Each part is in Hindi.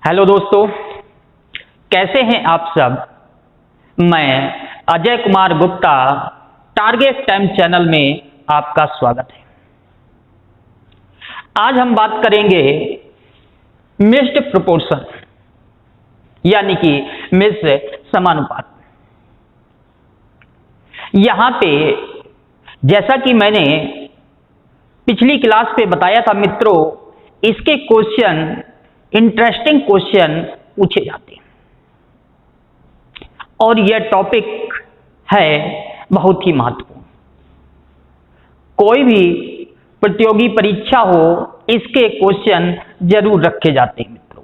हेलो दोस्तों, कैसे हैं आप सब। मैं Ajay Kumar Gupta, target time channel में आपका स्वागत है। आज हम बात करेंगे मिस्ड प्रोपोर्शन यानी कि मिश्र समानुपात। यहां पे जैसा कि मैंने पिछली क्लास पे बताया था मित्रों, इसके क्वेश्चन इंटरेस्टिंग क्वेश्चन पूछे जाते हैं और यह टॉपिक है बहुत ही महत्वपूर्ण। कोई भी प्रतियोगी परीक्षा हो, इसके क्वेश्चन जरूर रखे जाते हैं मित्रों।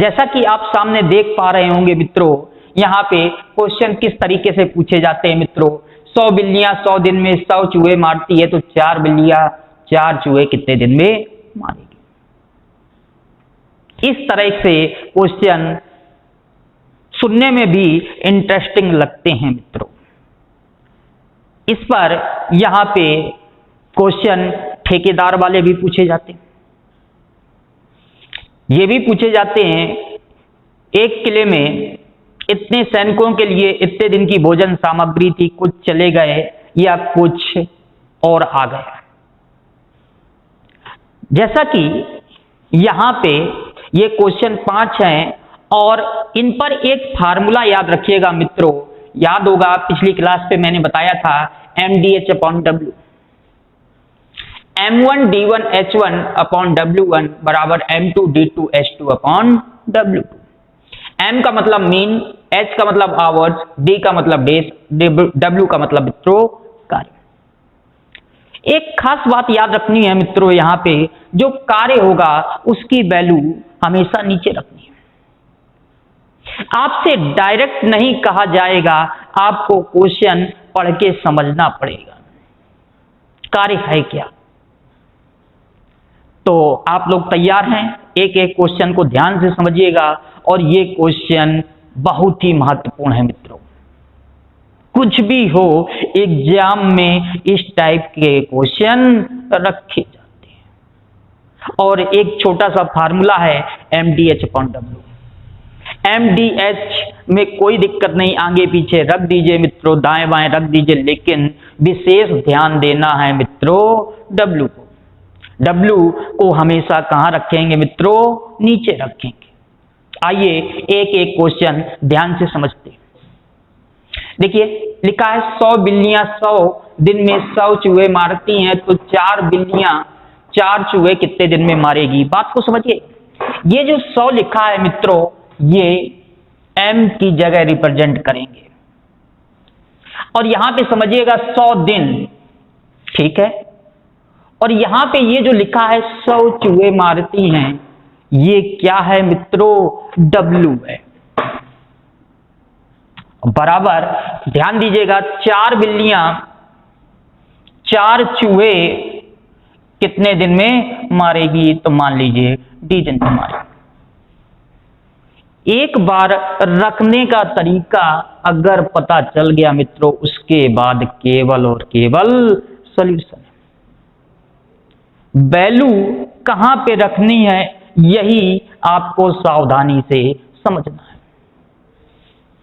जैसा कि आप सामने देख पा रहे होंगे मित्रों, यहाँ पे क्वेश्चन किस तरीके से पूछे जाते हैं मित्रों। 100 बिल्लियां 100 दिन में 100 चूहे मारती है, तो 4 बिल्लियां 4 चूहे कितने दिन में मारेगी। इस तरह से क्वेश्चन सुनने में भी इंटरेस्टिंग लगते हैं मित्रों। इस पर यहां पे क्वेश्चन ठेकेदार वाले भी पूछे जाते हैं। ये भी पूछे जाते हैं, एक किले में इतने सैनिकों के लिए इतने दिन की भोजन सामग्री थी, कुछ चले गए या कुछ और आ गए। जैसा कि यहां पे ये क्वेश्चन 5 हैं और इन पर एक फार्मूला याद रखिएगा मित्रों। याद होगा पिछली क्लास पे मैंने बताया था MDH/W, M1D1H1/W1 बराबर M2D2H2/W2। M का मतलब मीन, H का मतलब आवर्स, D का मतलब डेज, W का मतलब मित्रों कार्य। एक खास बात याद रखनी है मित्रों, यहाँ पे जो कार्य होगा उसकी वैल्यू हमेशा नीचे रखनी है। आपसे डायरेक्ट नहीं कहा जाएगा, आपको क्वेश्चन पढ़ के समझना पड़ेगा कार्य है क्या। तो आप लोग तैयार हैं? एक एक क्वेश्चन को ध्यान से समझिएगा और ये क्वेश्चन बहुत ही महत्वपूर्ण है मित्रों। कुछ भी हो, एग्जाम में इस टाइप के क्वेश्चन रखे जाते हैं। और एक छोटा सा फार्मूला है MDH/W। MDH में कोई दिक्कत नहीं, आगे पीछे रख दीजिए मित्रों, दाएं बाएं रख दीजिए, लेकिन विशेष ध्यान देना है मित्रों W को। W को हमेशा कहां रखेंगे मित्रों? नीचे रखेंगे। आइए एक एक क्वेश्चन ध्यान से समझते हैं। देखिए लिखा है 100 बिल्लियां 100 दिन में 100 चूहे मारती हैं, तो 4 बिल्लियां 4 चूहे कितने दिन में मारेगी। बात को समझिए, ये जो 100 लिखा है मित्रों, ये M की जगह रिप्रेजेंट करेंगे और यहां पे समझिएगा 100 दिन, ठीक है। और यहां पे ये जो लिखा है 100 चूहे मारती हैं, ये क्या है मित्रों? W है। बराबर ध्यान दीजिएगा, 4 बिल्लियां 4 चूहे कितने दिन में मारेगी, तो मान लीजिए D दिन में मारेगी। एक बार रखने का तरीका अगर पता चल गया मित्रों, उसके बाद केवल और केवल सॉल्यूशन है। वैल्यू कहां पे रखनी है, यही आपको सावधानी से समझना है।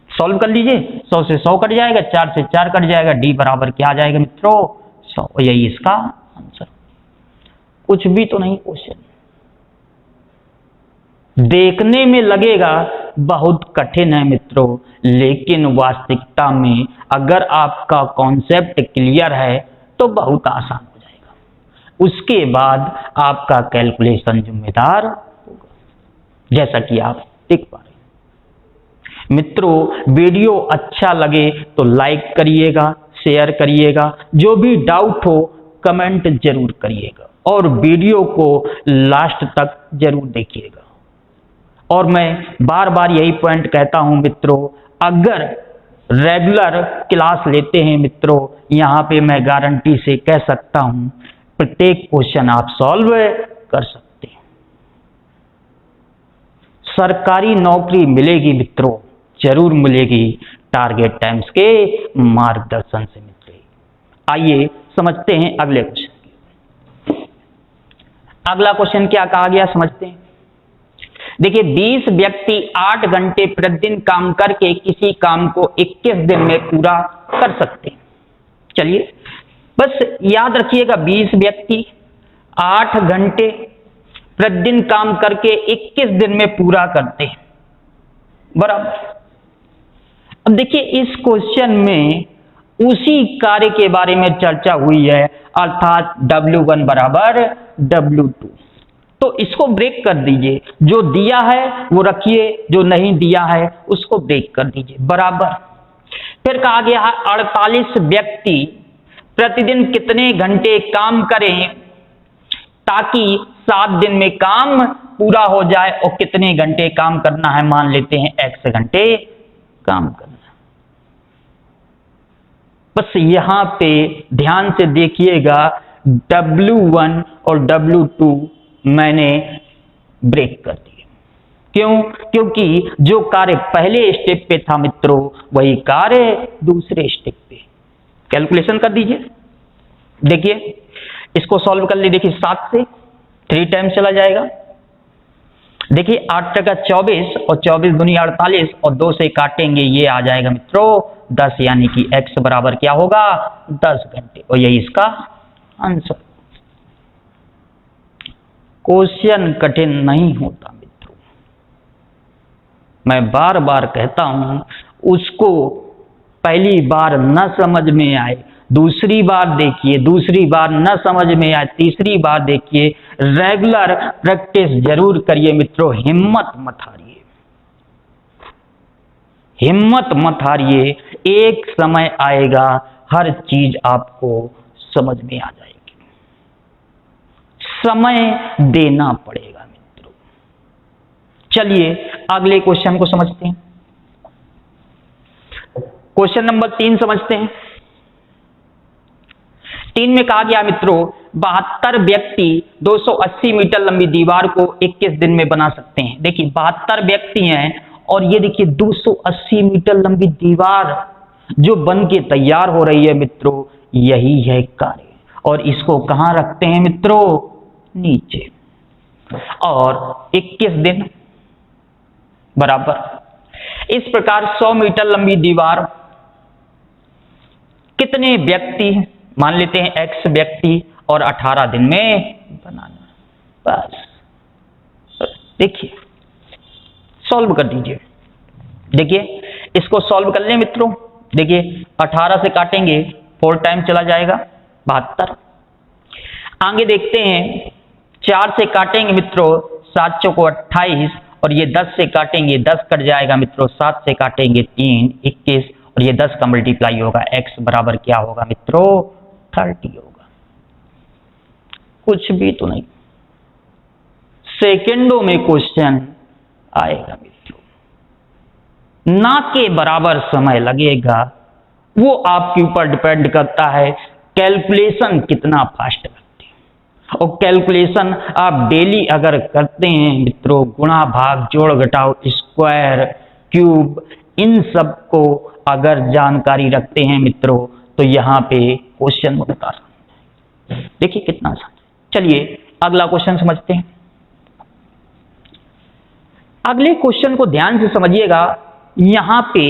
सॉल्व कर लीजिए, 100 से 100 कट जाएगा, 4 से 4 कट जाएगा, D बराबर क्या आ जाएगा मित्रों? 100। यही इसका आंसर। कुछ भी तो नहीं क्वेश्चन। देखने में लगेगा बहुत कठिन है मित्रों, लेकिन वास्तविकता में अगर आपका कॉन्सेप्ट क्लियर है तो बहुत आसान हो जाएगा। उसके बाद आपका कैलकुलेशन जिम्मेदार होगा, जैसा कि आप देख पा रहे हैं मित्रों। वीडियो अच्छा लगे तो लाइक करिएगा, शेयर करिएगा, जो भी डाउट हो कमेंट जरूर करिएगा और वीडियो को लास्ट तक जरूर देखिएगा। और मैं बार बार यही पॉइंट कहता हूं मित्रों, अगर रेगुलर क्लास लेते हैं मित्रों, यहां पे मैं गारंटी से कह सकता हूं प्रत्येक क्वेश्चन आप सॉल्व कर सकते हैं। सरकारी नौकरी मिलेगी मित्रों, जरूर मिलेगी, टारगेट टाइम्स के मार्गदर्शन से मिलेगी। आइए समझते हैं अगले क्वेश्चन। अगला क्वेश्चन क्या कहा गया समझते हैं। देखिए 20 व्यक्ति 8 घंटे प्रतिदिन काम करके किसी काम को 21 दिन में पूरा कर सकते हैं। चलिए बस याद रखिएगा 20 व्यक्ति 8 घंटे प्रतिदिन काम करके 21 दिन में पूरा करते हैं, बराबर। अब देखिए इस क्वेश्चन में उसी कार्य के बारे में चर्चा हुई है, अर्थात W1 बराबर W2। तो इसको ब्रेक कर दीजिए, जो दिया है वो रखिए, जो नहीं दिया है उसको ब्रेक कर दीजिए, बराबर। फिर कहा गया 48 व्यक्ति प्रतिदिन कितने घंटे काम करें ताकि 7 दिन में काम पूरा हो जाए, और कितने घंटे काम करना है, मान लेते हैं X घंटे काम करना। बस यहां पे ध्यान से देखिएगा, W1 और W2 मैंने ब्रेक कर दिए। क्यों? क्योंकि जो कार्य पहले स्टेप पे था मित्रों, वही कार्य दूसरे स्टेप पे। कैलकुलेशन कर दीजिए, देखिए इसको सॉल्व कर लीजिए। देखिए 7 से 3 टाइम चला जाएगा। देखिए 8 टका 24 और 24 दूनी 48 और 2 से काटेंगे, ये आ जाएगा मित्रों 10, यानी कि X बराबर क्या होगा 10 घंटे, और यही इसका आंसर। क्वेश्चन कठिन नहीं होता मित्रों, मैं बार बार कहता हूं, उसको पहली बार न समझ में आए, दूसरी बार देखिए, दूसरी बार न समझ में आए, तीसरी बार देखिए, रेगुलर प्रैक्टिस जरूर करिए मित्रों। हिम्मत मत हारिए, हिम्मत मत हारिए, एक समय आएगा हर चीज आपको समझ में आ जाएगी। समय देना पड़ेगा मित्रों। चलिए अगले क्वेश्चन को समझते हैं। क्वेश्चन नंबर 3 समझते हैं। 3 में कहा गया मित्रों 72 व्यक्ति 280 मीटर लंबी दीवार को 21 दिन में बना सकते हैं। देखिए 72 व्यक्ति हैं, और ये देखिए 280 मीटर लंबी दीवार जो बन के तैयार हो रही है मित्रों, यही है कार्य। और इसको कहां रखते हैं मित्रों? नीचे। और 21 दिन बराबर। इस प्रकार 100 मीटर लंबी दीवार कितने व्यक्ति, मान लेते हैं X व्यक्ति, और 18 दिन में बनाना। बस देखिए सॉल्व कर दीजिए। देखिए इसको सॉल्व कर लें मित्रों। देखिए 18 से काटेंगे 4 टाइम चला जाएगा 72। आगे देखते हैं 4 से काटेंगे मित्रों 7 चौको 28, और ये 10 से काटेंगे 10 कट जाएगा मित्रों, 7 से काटेंगे 3 21, और ये 10 का मल्टीप्लाई होगा, X बराबर क्या होगा मित्रों 30 होगा। कुछ भी तो नहीं, सेकंडों में क्वेश्चन आएगा मित्रों, ना के बराबर समय लगेगा। वो आपके ऊपर डिपेंड करता है कैलकुलेशन कितना फास्ट करते हैं। और कैलकुलेशन आप डेली अगर करते हैं मित्रों, गुणा भाग जोड़ घटाव स्क्वायर क्यूब, इन सब को अगर जानकारी रखते हैं मित्रों, तो यहां पे क्वेश्चन बहुत आसान है। देखिए कितना आसान। चलिए अगला क्वेश्चन समझते हैं। अगले क्वेश्चन को ध्यान से समझिएगा। यहां पे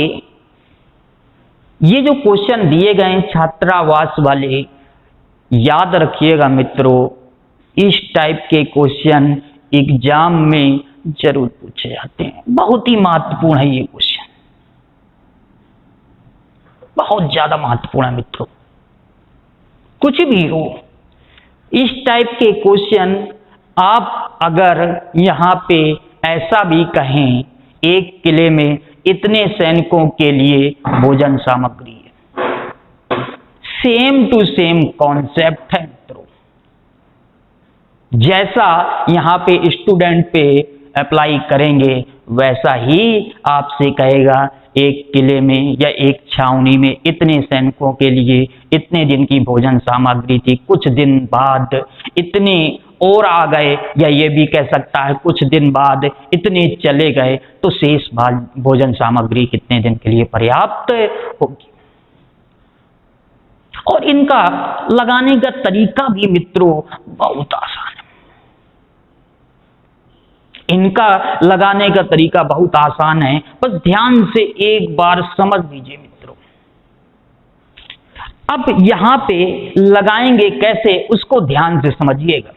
ये जो क्वेश्चन दिए गए हैं छात्रावास वाले, याद रखिएगा मित्रों, इस टाइप के क्वेश्चन एग्जाम में जरूर पूछे जाते हैं। बहुत ही महत्वपूर्ण है ये क्वेश्चन, बहुत ज्यादा महत्वपूर्ण है मित्रों। कुछ भी हो, इस टाइप के क्वेश्चन आप अगर यहां पे ऐसा भी कहें, एक किले में इतने सैनिकों के लिए भोजन सामग्री है, सेम टू सेम कॉन्सेप्ट है मित्रों। जैसा यहां पे स्टूडेंट पे अप्लाई करेंगे, वैसा ही आपसे कहेगा एक किले में या एक छावनी में इतने सैनिकों के लिए इतने दिन की भोजन सामग्री थी, कुछ दिन बाद इतने और आ गए, या ये भी कह सकता है कुछ दिन बाद इतने चले गए, तो शेष भोजन सामग्री कितने दिन के लिए पर्याप्त होगी। और इनका लगाने का तरीका भी मित्रों बहुत आसान है। इनका लगाने का तरीका बहुत आसान है, बस ध्यान से एक बार समझ लीजिए मित्रों। अब यहां पे लगाएंगे कैसे उसको ध्यान से समझिएगा।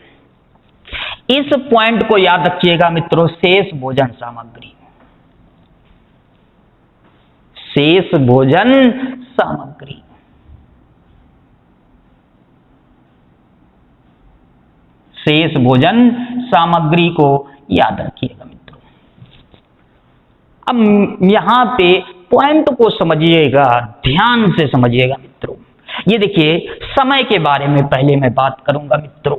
इस पॉइंट को याद रखिएगा मित्रों, शेष भोजन सामग्री, शेष भोजन सामग्री। शेष भोजन सामग्री को याद रखिएगा मित्रों। अब यहां पे पॉइंट को समझिएगा, ध्यान से समझिएगा मित्रों। ये देखिए, समय के बारे में पहले मैं बात करूंगा मित्रों,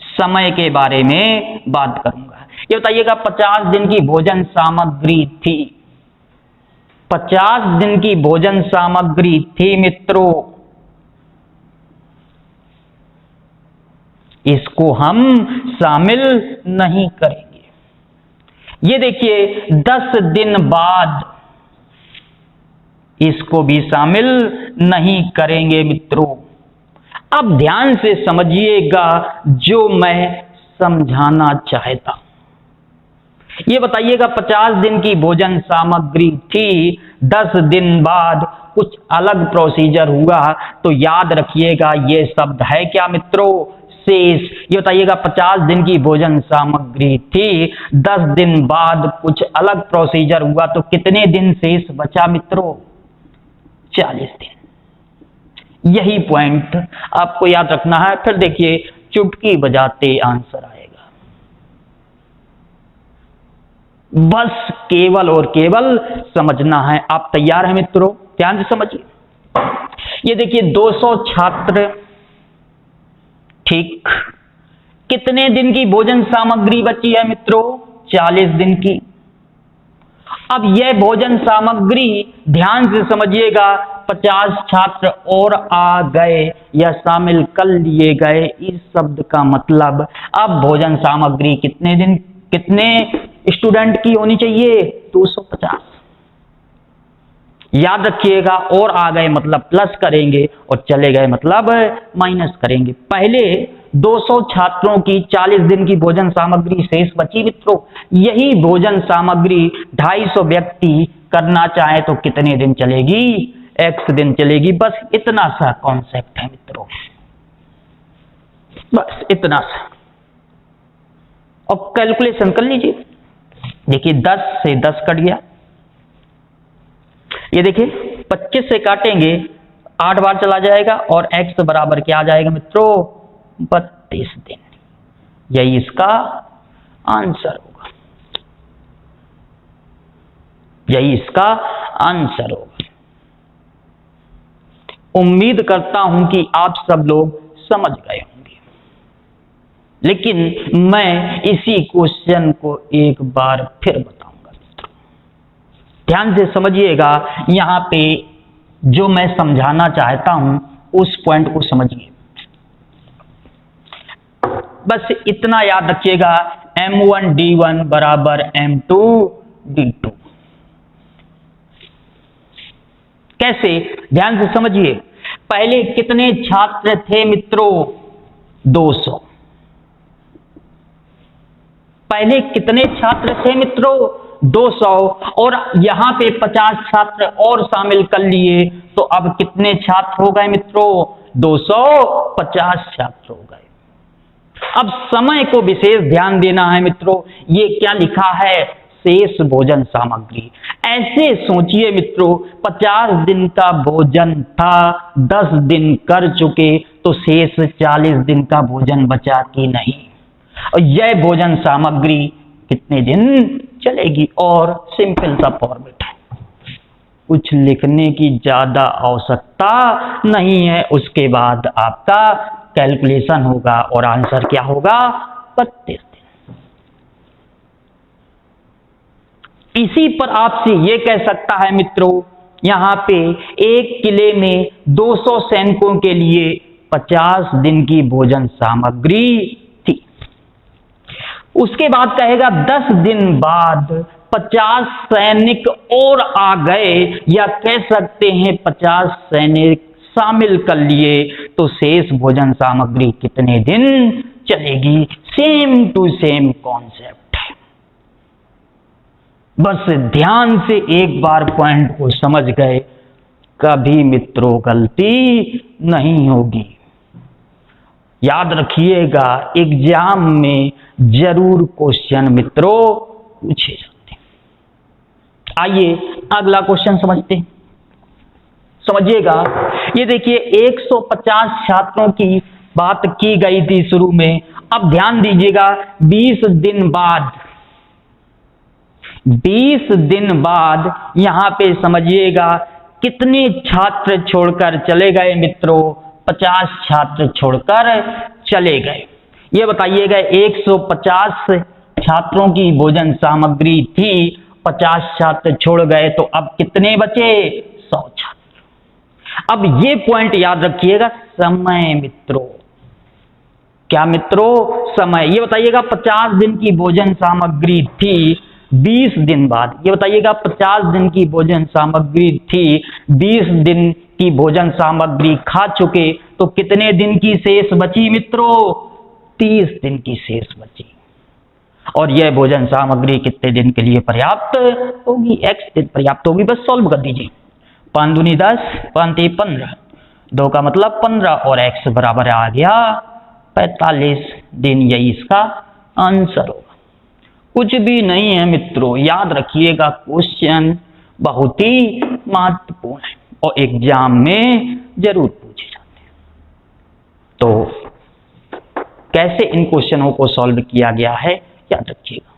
समय के बारे में बात करूंगा। ये बताइएगा 50 दिन की भोजन सामग्री थी, 50 दिन की भोजन सामग्री थी मित्रों। इसको हम शामिल नहीं करेंगे। ये देखिए 10 दिन बाद, इसको भी शामिल नहीं करेंगे मित्रों। अब ध्यान से समझिएगा जो मैं समझाना चाहता हूं। ये बताइएगा 50 दिन की भोजन सामग्री थी, 10 दिन बाद कुछ अलग प्रोसीजर हुआ, तो याद रखिएगा ये शब्द है क्या मित्रों, शेष। ये बताइएगा 50 दिन की भोजन सामग्री थी, 10 दिन बाद कुछ अलग प्रोसीजर हुआ, तो कितने दिन शेष बचा मित्रों, 40 दिन। यही पॉइंट आपको याद रखना है। फिर देखिए चुटकी बजाते आंसर आएगा, बस केवल और केवल समझना है। आप तैयार हैं मित्रों, ध्यान से समझिए। ये देखिए 200 छात्र, ठीक, कितने दिन की भोजन सामग्री बची है मित्रों, 40 दिन की। अब यह भोजन सामग्री ध्यान से समझिएगा, 50 छात्र और आ गए या शामिल कर लिए गए, इस शब्द का मतलब अब भोजन सामग्री कितने दिन, कितने स्टूडेंट की होनी चाहिए, 250। याद रखिएगा, और आ गए मतलब प्लस करेंगे और चले गए मतलब माइनस करेंगे। पहले 200 छात्रों की 40 दिन की भोजन सामग्री शेष बची मित्रों। यही भोजन सामग्री 250 व्यक्ति करना चाहे तो कितने दिन चलेगी, x दिन चलेगी। बस इतना सा कॉन्सेप्ट है मित्रों, बस इतना सा। और कैलकुलेशन कर लीजिए। देखिए 10 से 10 कट गया, ये देखिए 25 से काटेंगे 8 बार चला जाएगा और x बराबर क्या आ जाएगा मित्रों, 32 दिन। यही इसका आंसर होगा, यही इसका आंसर होगा। उम्मीद करता हूं कि आप सब लोग समझ गए होंगे, लेकिन मैं इसी क्वेश्चन को एक बार फिर बताऊंगा मित्रों। ध्यान से समझिएगा, यहां पे जो मैं समझाना चाहता हूं उस पॉइंट को समझिए। बस इतना याद रखिएगा, M1 D1 बराबर M2 D2। कैसे, ध्यान से समझिए। पहले कितने छात्र थे मित्रों, 200। पहले कितने छात्र थे मित्रों, 200, और यहां पे 50 छात्र और शामिल कर लिए, तो अब कितने छात्र हो गए मित्रों, 250 छात्र हो गए। अब समय को विशेष ध्यान देना है मित्रों। ये क्या लिखा है, शेष भोजन सामग्री। ऐसे सोचिए मित्रों, 50 दिन का भोजन था, 10 दिन कर चुके, तो शेष 40 दिन का भोजन बचा कि नहीं। और यह भोजन सामग्री कितने दिन चलेगी। और सिंपल सा फॉर्मेट है, कुछ लिखने की ज्यादा आवश्यकता नहीं है। उसके बाद आपका कैलकुलेशन होगा और आंसर क्या होगा, 32 दिन। इसी पर आपसे ये कह सकता है मित्रों, यहां पे एक किले में 200 सैनिकों के लिए 50 दिन की भोजन सामग्री थी। उसके बाद कहेगा 10 दिन बाद 50 सैनिक और आ गए, या कह सकते हैं 50 सैनिक शामिल कर लिए, तो शेष भोजन सामग्री कितने दिन चलेगी, सेम टू सेम कॉन्सेप्ट। बस ध्यान से एक बार पॉइंट को समझ गए, कभी मित्रों गलती नहीं होगी। याद रखिएगा, एग्जाम में जरूर क्वेश्चन मित्रों पूछे जाते हैं। आइए अगला क्वेश्चन समझते हैं। समझिएगा, ये देखिए 150 छात्रों की बात की गई थी शुरू में। अब ध्यान दीजिएगा, 20 दिन बाद यहां पे समझिएगा कितने छात्र छोड़कर चले गए मित्रों? 50 छात्र छोड़कर चले गए। ये बताइएगा, 150 छात्रों की भोजन सामग्री थी, 50 छात्र छोड़ गए, तो अब कितने बचे? 100 छात्र। अब ये पॉइंट याद रखिएगा, समय मित्रों। क्या मित्रों? समय। ये बताइएगा 50 दिन की भोजन सामग्री थी, 20 दिन बाद, ये बताइएगा 50 दिन की भोजन सामग्री थी, 20 दिन की भोजन सामग्री खा चुके, तो कितने दिन की शेष बची मित्रों? 30 दिन की शेष बची। और यह भोजन सामग्री कितने दिन के लिए पर्याप्त होगी? x दिन पर्याप्त होगी। बस सॉल्व कर दीजिए। 5 दूनी 10, 5 3 15, 2 का मतलब 15 और x बराबर आ गया 45 दिन। यही इसका आंसर होगा। कुछ भी नहीं है मित्रों, याद रखिएगा, क्वेश्चन बहुत ही महत्वपूर्ण है और एग्जाम में जरूर पूछे जाते हैं। तो कैसे इन क्वेश्चनों को सॉल्व किया गया है याद रखिएगा।